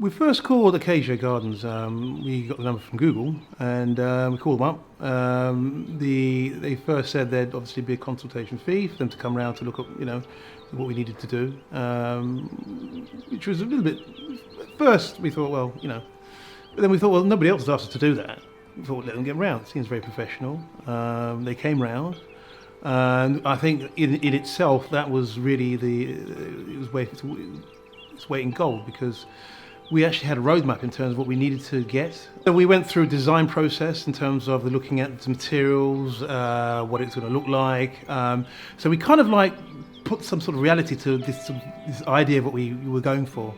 We first called Acacia Gardens. We got the number from Google, and we called them up. They first said there'd obviously be a consultation fee for them to come around to look at, what we needed to do, which was a little bit. At first, we thought, but then we thought, nobody else has asked us to do that. We thought, let them get round. It seems very professional. They came round, and I think in itself that was really it was weight in gold, because we actually had a roadmap in terms of what we needed to get. So we went through a design process in terms of looking at the materials, what it's going to look like. So we kind of put some sort of reality to this idea of what we were going for.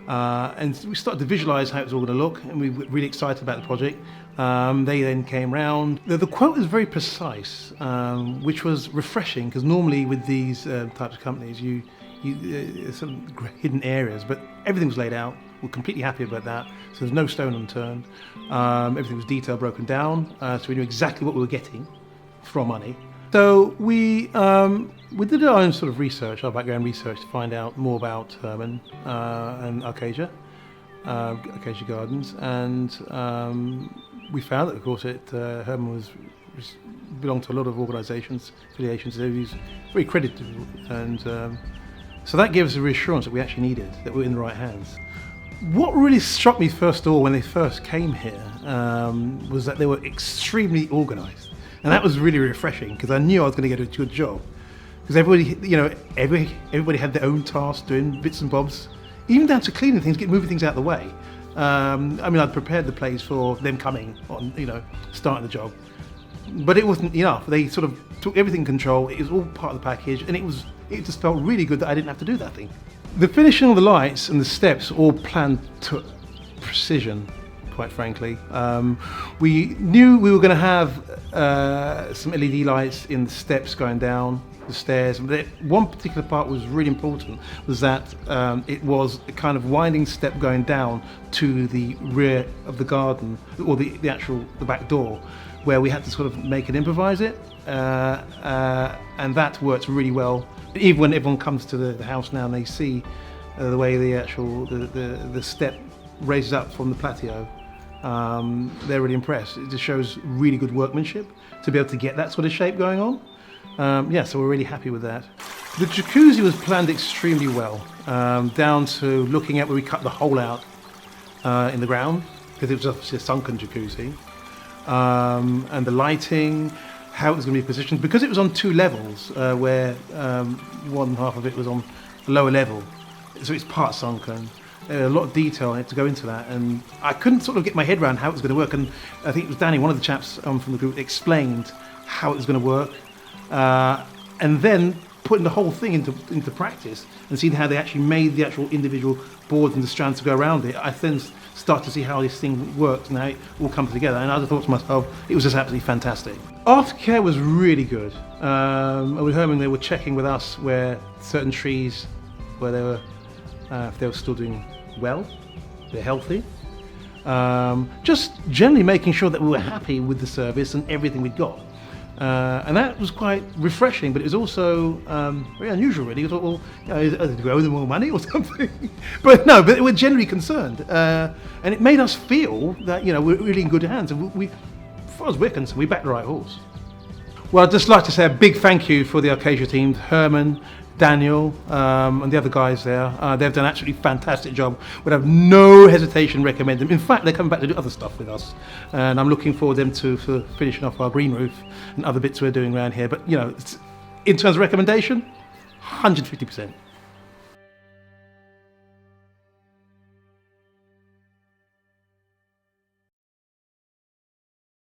And we started to visualize how it was all going to look, and we were really excited about the project. They then came round. The quote was very precise, which was refreshing, because normally with these types of companies, some hidden areas, but everything was laid out. We're completely happy about that. So there's no stone unturned. Everything was detail broken down, so we knew exactly what we were getting for our money. So we did our own sort of research, our background research, to find out more about Herman and Acacia Gardens, and we found that, of course, Herman belonged to a lot of organisations, affiliations, so he's very credited, and so that gave us a reassurance that we actually needed, that we were in the right hands. What really struck me first of all when they first came here was that they were extremely organised. And that was really refreshing, because I knew I was going to get a good job. Because everybody had their own tasks, doing bits and bobs, even down to cleaning things, moving things out of the way. I'd prepared the place for them coming on, starting the job. But it wasn't enough. They sort of took everything in control. It was all part of the package, and it just felt really good that I didn't have to do that thing. The finishing of the lights and the steps all planned to precision, quite frankly. We knew we were going to have some LED lights in the steps going down the stairs. One particular part was really important, was that it was a kind of winding step going down to the rear of the garden, or the back door, where we had to sort of make and improvise it, and that worked really well. Even when everyone comes to the house now and they see the way the step raises up from the patio, they're really impressed. It just shows really good workmanship to be able to get that sort of shape going on. So we're really happy with that. The jacuzzi was planned extremely well, down to looking at where we cut the hole out in the ground, because it was obviously a sunken jacuzzi, and the lighting, how it was going to be positioned, because it was on two levels, where one half of it was on a lower level, so it's part sunken. A lot of detail had to go into that, and I couldn't sort of get my head around how it was going to work, and I think it was Danny, one of the chaps from the group, explained how it was going to work, and then putting the whole thing into practice and seeing how they actually made the actual individual boards and the strands to go around it. I then start to see how this thing works and how it all comes together, and I just thought to myself, it was just absolutely fantastic. Aftercare was really good. With Herman, they were checking with us where certain trees, where they were, if they were still doing well, they're healthy. Just generally making sure that we were happy with the service and everything we'd got. And that was quite refreshing, but it was also very unusual, really. I thought, did we owe them more money or something? But no, but we're generally concerned. And it made us feel that, we're really in good hands. And as far as we're concerned, we backed the right horse. Well, I'd just like to say a big thank you for the Acacia team, Herman, Daniel, and the other guys there. They've done an absolutely fantastic job. Would have no hesitation recommend them. In fact, they're coming back to do other stuff with us, and I'm looking forward to them for finishing off our green roof and other bits we're doing around here. But in terms of recommendation, 150%.